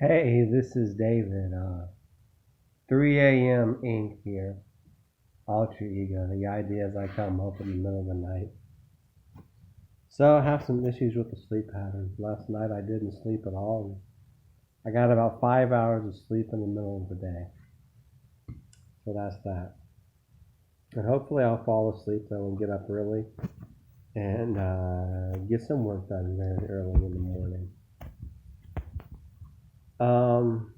Hey, this is David. 3 a.m. Inc. here. Alter ego. The idea is I come up in the middle of the night. So I have some issues with the sleep pattern. Last night I didn't sleep at all. I got about 5 hours of sleep in the middle of the day. So that's that. And hopefully I'll fall asleep though and get up early and get some work done very early in the morning. Um,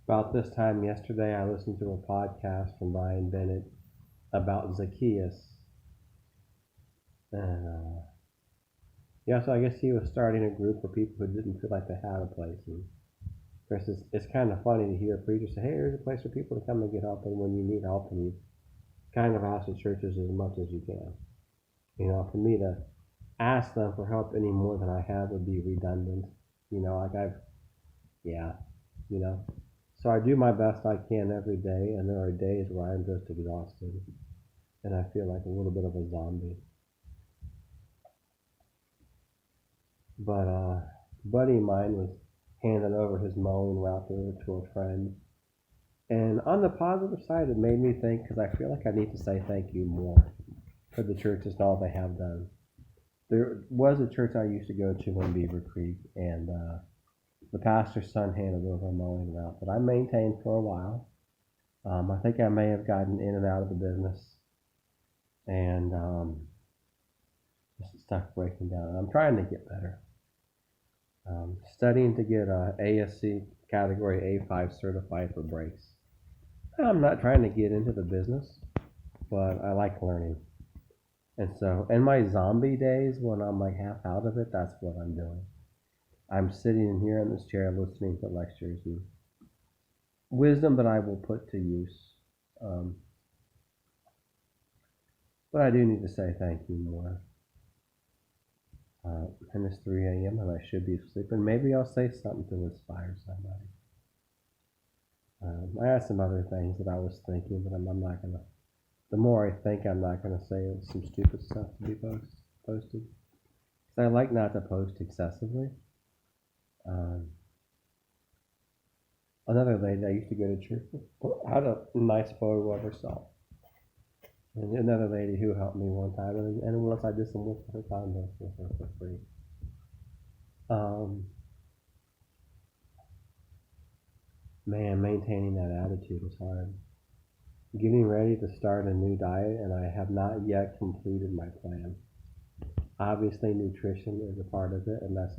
about this time yesterday, I listened to a podcast from Brian Bennett about Zacchaeus. And yeah, so I guess he was starting a group for people who didn't feel like they had a place. And of course, it's kind of funny to hear a preacher say, "Hey, there's a place for people to come and get help, and when you need help, and you kind of ask the churches as much as you can." For me to ask them for help any more than I have would be redundant. Yeah, you know. So I do my best I can every day, and there are days where I'm just exhausted, and I feel like a little bit of a zombie. But a buddy of mine was handing over his mowing router to a friend. And on the positive side, it made me think because I feel like I need to say thank you more for the churches and all they have done. There was a church I used to go to in Beaver Creek, and the pastor's son handed over a mowing route that I maintained for a while. I think I may have gotten in and out of the business, and just stuff breaking down. And I'm trying to get better. Studying to get ASC category A5 certified for brakes. I'm not trying to get into the business, but I like learning. And so, in my zombie days, when I'm like half out of it, that's what I'm doing. I'm sitting in here in this chair listening to lectures and wisdom that I will put to use. But I do need to say thank you more. And it's 3 a.m. and I should be sleeping. Maybe I'll say something to inspire somebody. I have some other things that I was thinking, but I'm not going to. The more I think, I'm not going to say some stupid stuff to be posted. Because I like not to post excessively. Another lady I used to go to church with had a nice photo of herself. And another lady who helped me one time, and once I did some work for her condo with her for free. Man, maintaining that attitude is hard. Getting ready to start a new diet, and I have not yet completed my plan. Obviously, nutrition is a part of it, and that's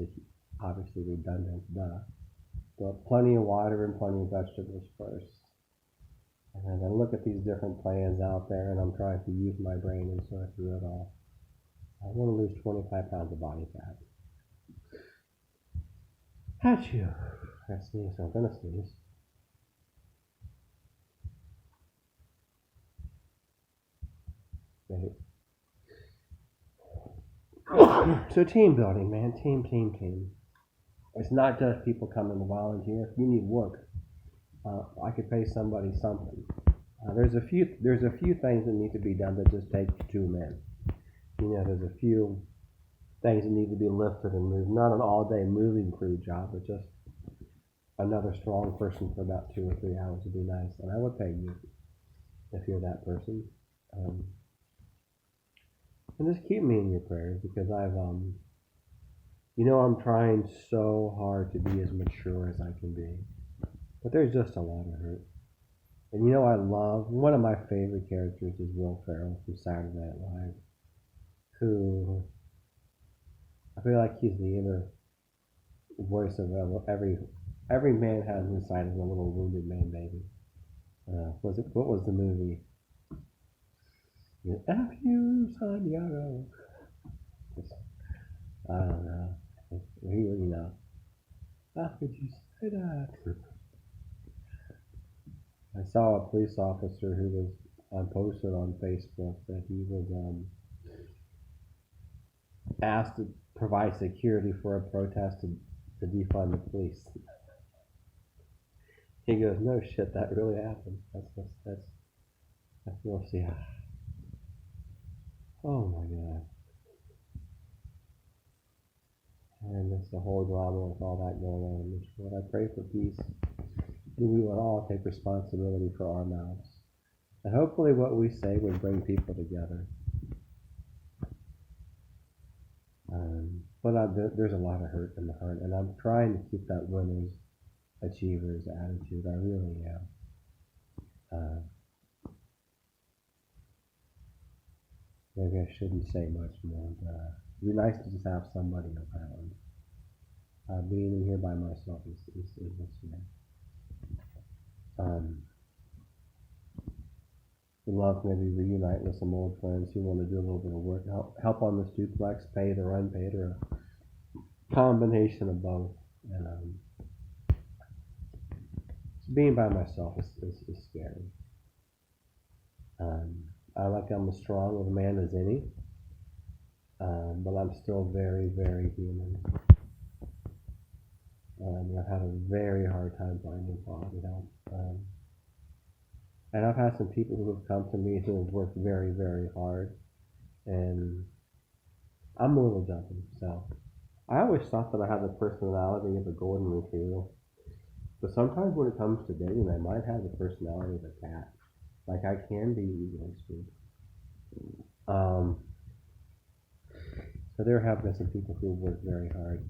obviously redundant, but plenty of water and plenty of vegetables first. And I look at these different plans out there, and I'm trying to use my brain and sort through it all. I want to lose 25 pounds of body fat. Achoo! I sneeze, so I'm gonna sneeze. So team building, man, team. It's not just people coming to volunteer. If you need work, I could pay somebody something. There's a few things that need to be done that just take two men. There's a few things that need to be lifted and moved. Not an all-day moving crew job, but just another strong person for about 2 or 3 hours would be nice. And I would pay you if you're that person. And just keep me in your prayers because I'm trying so hard to be as mature as I can be. But there's just a lot of hurt. And I love, one of my favorite characters is Will Ferrell from Saturday Night Live, who I feel like he's the inner voice of every man has inside of a little wounded man baby. What was the movie? F you, Santiago. I don't know. How could you say that? I saw a police officer who was posted on Facebook that he was asked to provide security for a protest to defund the police. He goes, "No shit, that really happened. That's real sad." Oh my god. It's a whole drama with all that going on in this world. I pray for peace. And we would all take responsibility for our mouths. And hopefully what we say would bring people together. There's a lot of hurt in the heart, and I'm trying to keep that winners, achievers attitude. I really am. Maybe I shouldn't say much more, but it'd be nice to just have somebody around. Being in here by myself is weird. Would love to maybe reunite with some old friends who want to do a little bit of work, help on this duplex, paid or unpaid, or a combination of both. And being by myself is scary. I like I'm as strong of a man as any, but I'm still very, very human. I've had a very hard time finding quality help. And I've had some people who have come to me who have worked very, very hard, and I'm a little jumpy. So I always thought that I had the personality of a golden retriever, but sometimes when it comes to dating, I might have the personality of a cat. Like I can be easily spooked. So there have been some people who worked very hard,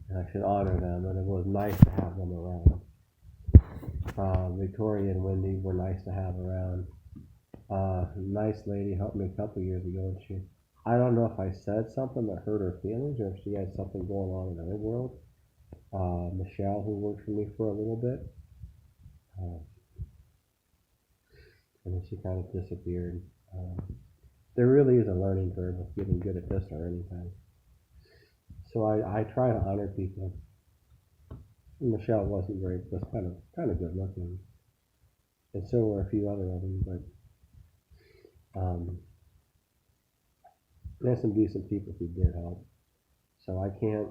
and I should honor them, and it was nice to have them around. Victoria and Wendy were nice to have around. Nice lady helped me a couple years ago, and I don't know if I said something that hurt her feelings or if she had something going on in her world. Michelle, who worked for me for a little bit, and then she kind of disappeared. There really is a learning curve with getting good at this or anything. So I try to honor people. Michelle was kind of good looking, and so were a few other of them. But there's some decent people who did help. So I can't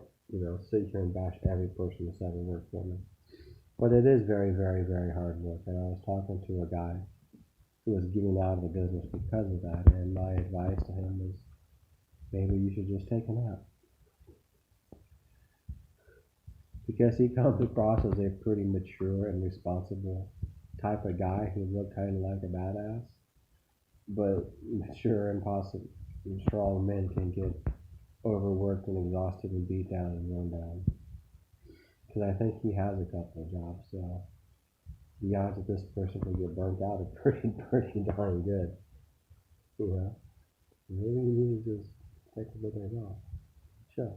sit here and bash every person that's ever worked for me. But it is very, very, very hard work. And I was talking to a guy who was getting out of the business because of that, and my advice to him was, maybe you should just take a nap. Because he comes across as a pretty mature and responsible type of guy who looked kind of like a badass, but mature and possible strong men can get overworked and exhausted and beat down and run down. Because I think he has a couple of jobs, so the odds that this person will get burnt out are pretty darn good. Maybe you need to just take a little bit off. Sure.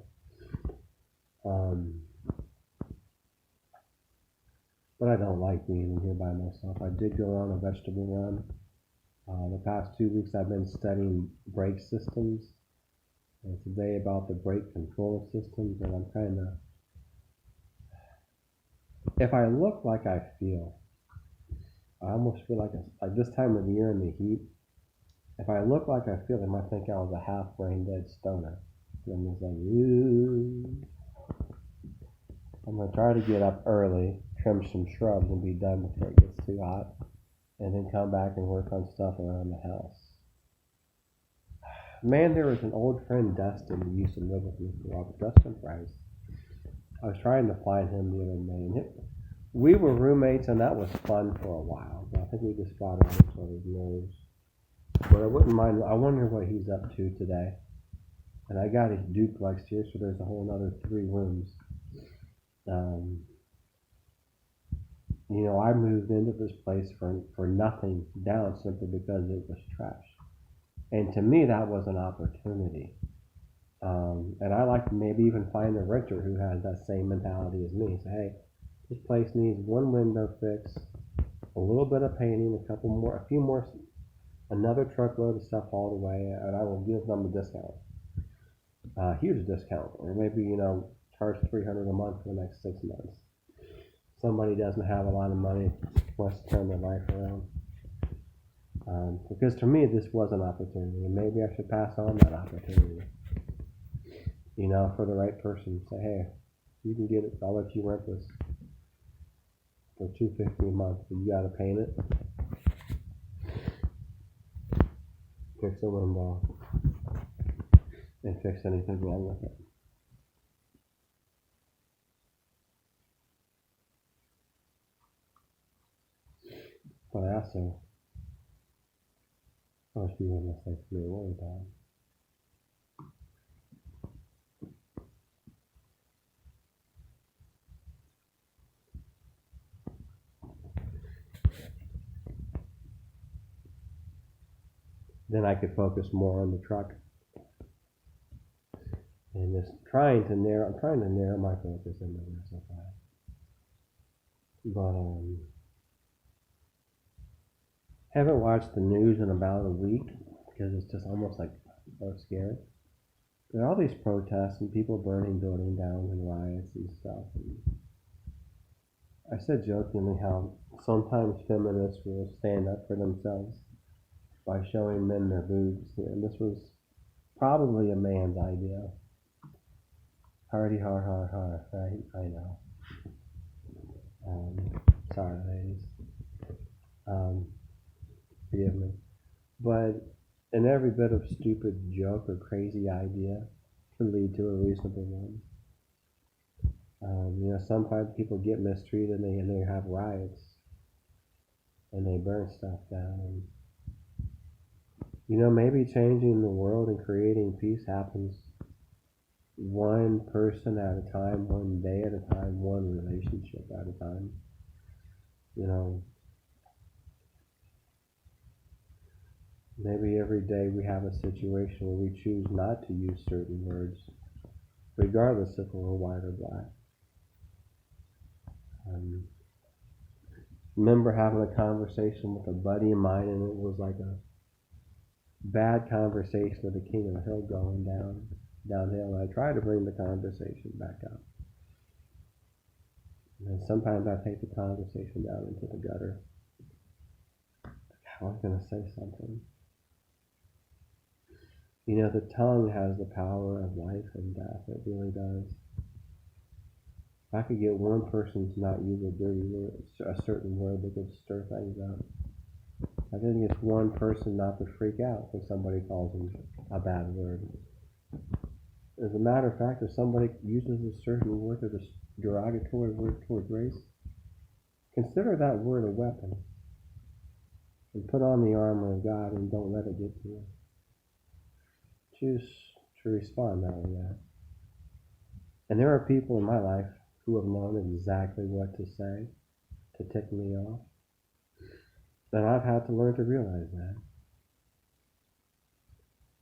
But I don't like being in here by myself. I did go on a vegetable run. The past 2 weeks I've been studying brake systems. And today about the brake control systems, and I'm kind of, if I look like I feel, I almost feel like this time of the year in the heat, if I look like I feel, they might think I was a half brain dead stoner. And I'm just like, ooh. I'm going to try to get up early, trim some shrubs, and be done before it gets too hot, and then come back and work on stuff around the house. Man, there was an old friend, Dustin, who used to live with me for a while, Dustin Price. I was trying to find him the other day, and we were roommates, and that was fun for a while, but I think we just got on each other's nerves. But I wouldn't mind, I wonder what he's up to today. And I got his duplex here, so there's a whole other 3 rooms. I moved into this place for nothing down simply because it was trash. And to me, that was an opportunity. And I like to maybe even find a renter who has that same mentality as me. Say, hey, this place needs 1 window fix, a little bit of painting, a few more, another truckload of stuff all the way, and I will give them a discount. Huge discount. Or maybe, charge $300 a month for the next 6 months. Somebody doesn't have a lot of money, wants to turn their life around. Because to me, this was an opportunity, and maybe I should pass on that opportunity. For the right person, say, hey, you can get it. I'll let you rent this for $250 a month, but you got to paint it, fix the window, and fix anything wrong with it. But I also wish people would say to me, what about? Then I could focus more on the truck and just I'm trying to narrow my focus into this. But haven't watched the news in about a week because it's just almost like so scary. There are all these protests and people burning buildings down and riots and stuff. And I said jokingly how sometimes feminists will stand up for themselves by showing men their boobs. And this was probably a man's idea. Hardy, har, right? I know. Sorry, ladies. Forgive me. But and every bit of stupid joke or crazy idea can lead to a reasonable one. Sometimes people get mistreated and they have riots and they burn stuff down. Maybe changing the world and creating peace happens one person at a time, one day at a time, one relationship at a time. Maybe every day we have a situation where we choose not to use certain words, regardless if we're white or black. Remember having a conversation with a buddy of mine, and it was like a bad conversation with the king of the hill going downhill. And I try to bring the conversation back up. And sometimes I take the conversation down into the gutter. I was going to say something. The tongue has the power of life and death. It really does. If I could get one person to not use a dirty word, a certain word that could stir things up. I think it's one person not to freak out when somebody calls them a bad word. As a matter of fact, if somebody uses a certain word or a derogatory word towards race, consider that word a weapon and put on the armor of God and don't let it get to you. Choose to respond that way. And there are people in my life who have known exactly what to say to tick me off. And I've had to learn to realize that.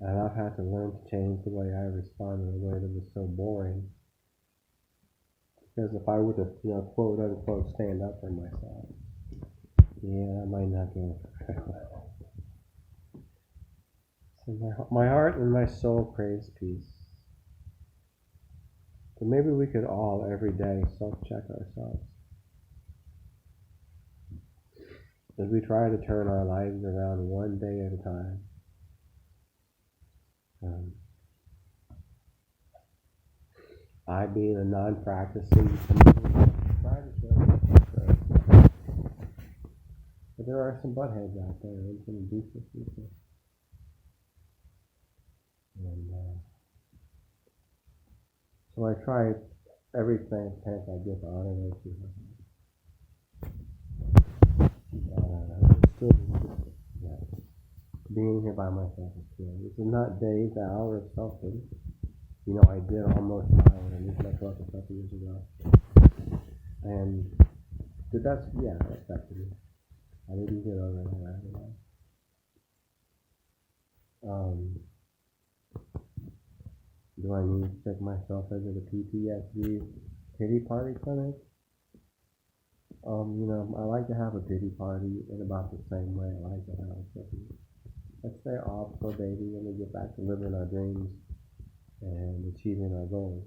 And I've had to learn to change the way I respond in a way that was so boring. Because if I were to, quote unquote, stand up for myself, I might not go very well. So my heart and my soul craves peace. So maybe we could all, every day, self-check ourselves. As we try to turn our lives around one day at a time. I, being a non-practicing, try to show. But there are some buttheads out there and some abusive people. And so I try every chance I get to honor those people. Being here by myself is good. This is not days, hours, something. I did almost die when I used my truck a couple years ago. And that affected me. I didn't get over that right away. Do I need to take myself into the PTSD pity party clinic? I like to have a pity party in about the same way I like to have a cookie. Let's stay off for a baby and we get back to living our dreams and achieving our goals.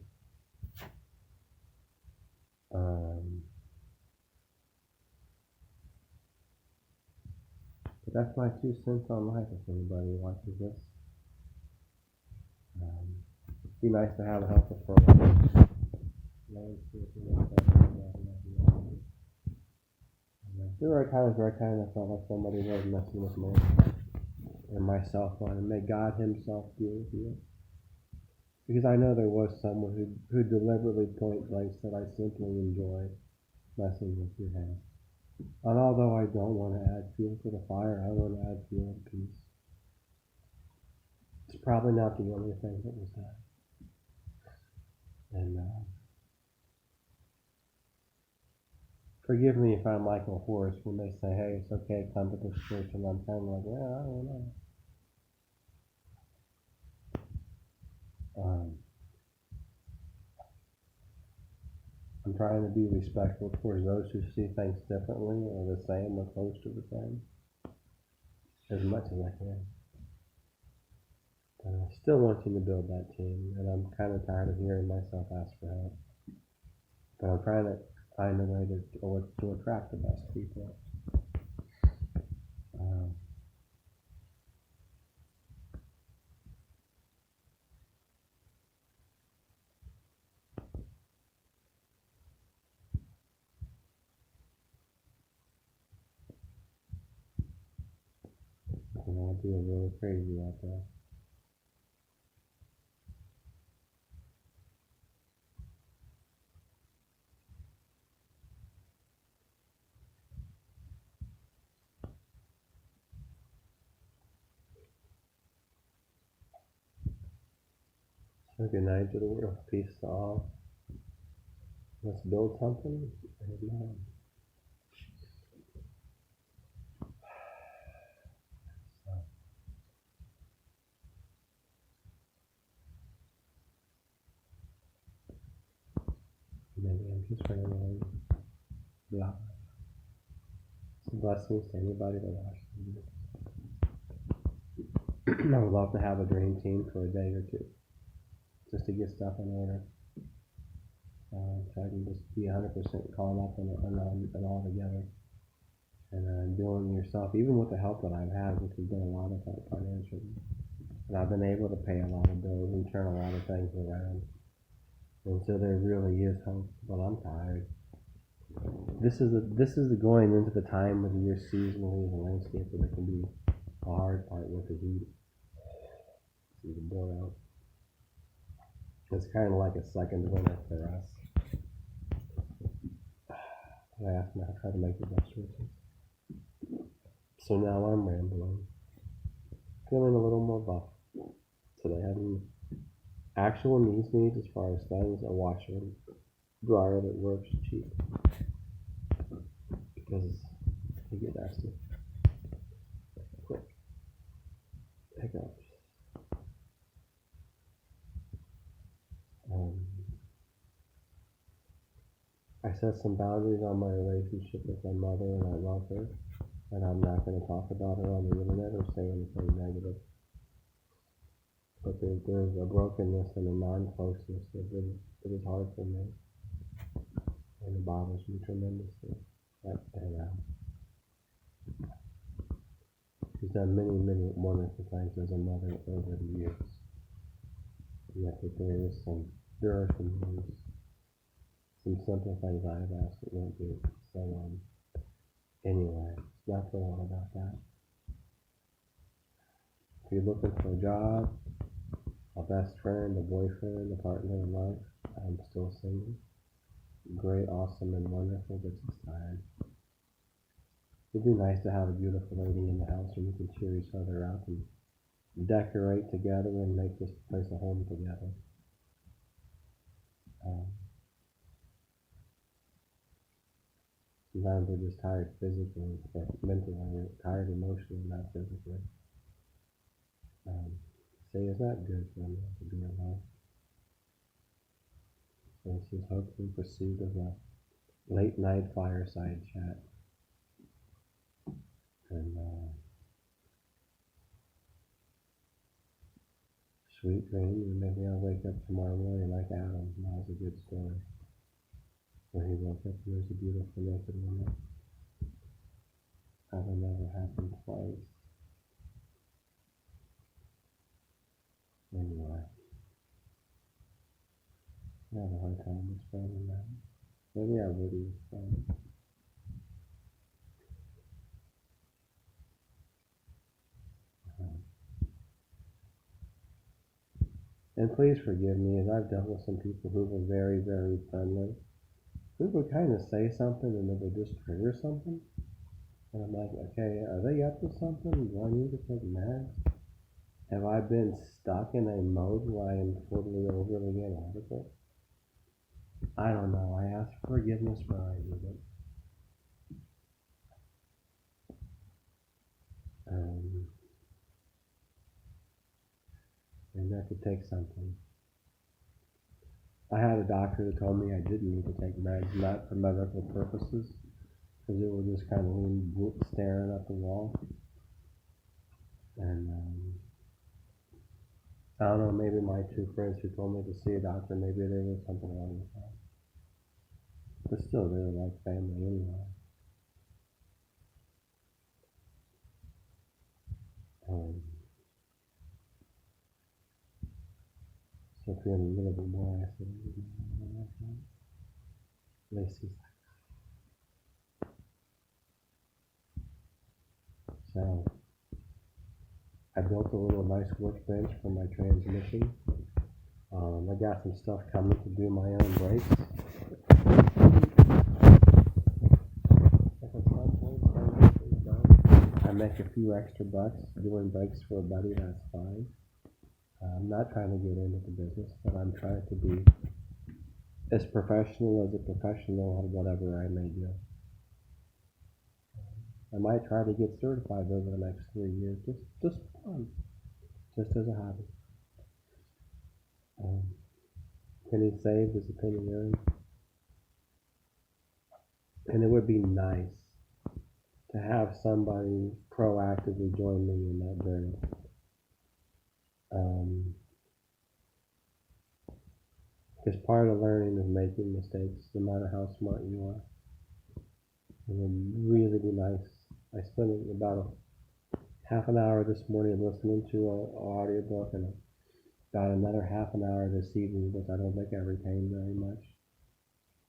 But that's my 2 cents on life if anybody watches this. It'd be nice to have a helper for a while. There are times where I kind of felt like somebody was messing with me and myself on, and may God Himself deal with you. Because I know there was someone who deliberately point blank said, I simply enjoy messing with your head. And although I don't want to add fuel to the fire, I want to add fuel and peace. It's probably not the only thing that was done. And forgive me if I'm like a horse when they say, hey, it's okay, come to this church. And I'm kind of like, yeah, I don't know. I'm trying to be respectful towards those who see things differently or the same or close to the same as much as I can. But I still want you to build that team, and I'm kind of tired of hearing myself ask for help. But I'm trying to find a way to attract the best people. Um, I'm being really crazy out there. So good night to the world. Peace to all. Let's build something. Amen. Maybe I'm just randomly blah. Some blessings to anybody that watches this. I would love to have a dream team for a day or two, just to get stuff in order. So I can just be 100% caught up and all together. And doing yourself, even with the help that I've had, which has been a lot of help financially. And I've been able to pay a lot of bills and turn a lot of things around. And so there really is hope, but I'm tired. This is the going into the time of the year seasonally the landscape where there can be a hard part with the heat. See the blow out. It's kind of like a second winter for us. I have to try to make the best choices. So now I'm rambling, feeling a little more buff today. Having actual needs as far as things, a washer and dryer that works cheap because they get nasty quick. Hiccups. Um, I set some boundaries on my relationship with my mother, and I love her. And I'm not going to talk about her on the internet or say anything negative. But there's a brokenness and a non-closeness that is hard for me, and it bothers me tremendously. She's done many, many wonderful things as a mother over the years. Yet there are some simple things I have asked that won't do. So anyway, it's not for long about that. If you're looking for a job, a best friend, a boyfriend, a partner in life, I'm still single. Great, awesome, and wonderful, but just tired. It'd be nice to have a beautiful lady in the house where you can cheer each other up and decorate together and make this place a home together. Sometimes we're just tired physically, or mentally. We're tired emotionally, not physically. So it's not good for me to be alone. So this is hopefully perceived as a late night fireside chat. And sweet dreams, and maybe I'll wake up tomorrow morning like Adam. That was a good story. Where he woke up and there's a beautiful naked woman. That'll never happen twice. Anyway, I have a hard time explaining that. Maybe I would explain. And please forgive me, as I've dealt with some people who were very, very friendly we would kind of say something and it would just trigger something. And I'm like, okay, are they up to something? Do I need to take meds? Have I been stuck in a mode where I am totally overly inadequate? I don't know. I ask forgiveness where I need it. And that could take something. I had a doctor that told me I didn't need to take meds, not for medical purposes, because it was just kind of staring at the wall. And I don't know, maybe my two friends who told me to see a doctor, maybe there was something wrong with that. But still, they're like family anyway. So feeling a little bit more isolated. Lacey's like, so I built a little nice workbench for my transmission. I got some stuff coming to do my own brakes. I make a few extra bucks doing brakes for a buddy, that's fine. I'm not trying to get into the business, but I'm trying to be as professional as a professional at whatever I may do. I might try to get certified over the next 3 years, just fun, just as a hobby. Penny saved is a penny earned. And it would be nice to have somebody proactively join me in that journey. Because part of learning is making mistakes, no matter how smart you are. And it would really be nice. I spent about half an hour this morning listening to an audiobook and about another half an hour this evening, which I don't think I retained very much.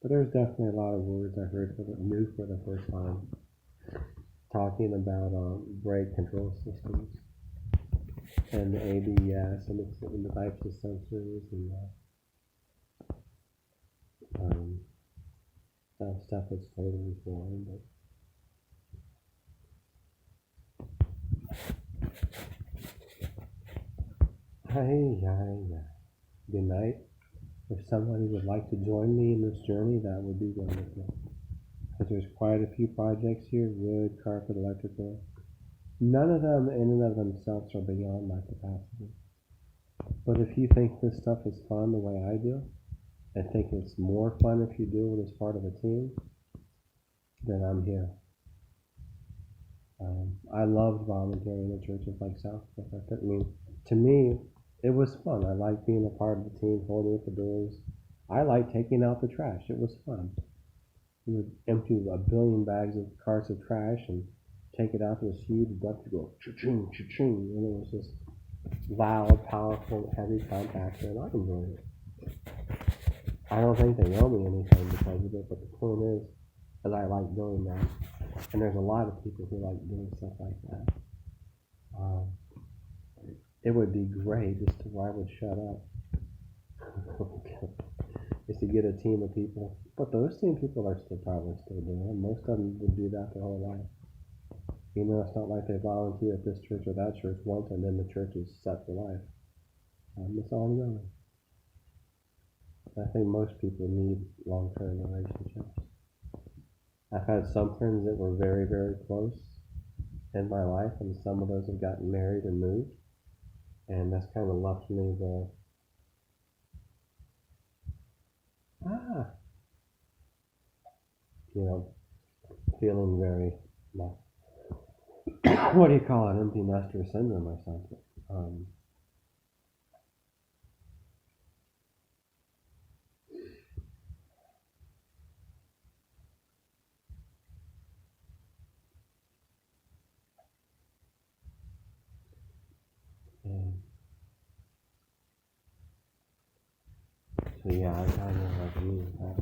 But there's definitely a lot of words I heard new for the first time, talking about brake control systems and the ABS and the types of sensors and stuff that's totally foreign. But good night. If somebody would like to join me in this journey, that would be wonderful. Because there's quite a few projects here, wood, carpet, electrical. None of them in and of themselves are beyond my capacity. But if you think this stuff is fun the way I do, and think it's more fun if you do it as part of a team, then I'm here. I loved volunteering at churches like Southbrook. I mean, to me, it was fun. I liked being a part of the team, holding up the doors. I liked taking out the trash. It was fun. We would empty a billion bags of carts of trash and take it out to this huge duct to go cha-ching, cha-ching. And it was just loud, powerful, heavy compactor, and I enjoyed it. I don't think they owe me anything because of it, but the point is that I like doing that. And there's a lot of people who like doing stuff like that. It would be great just to where I would shut up. Is to get a team of people. But those team people are probably still doing it. Most of them would do that their whole life. You know, it's not like they volunteer at this church or that church once and then the church is set for life. It's ongoing. I think most people need long-term relationships. I've had some friends that were very, very close in my life, and some of those have gotten married and moved. And that's kind of left me feeling very, what do you call it, empty nester syndrome or something. So yeah, I kind of like you with that.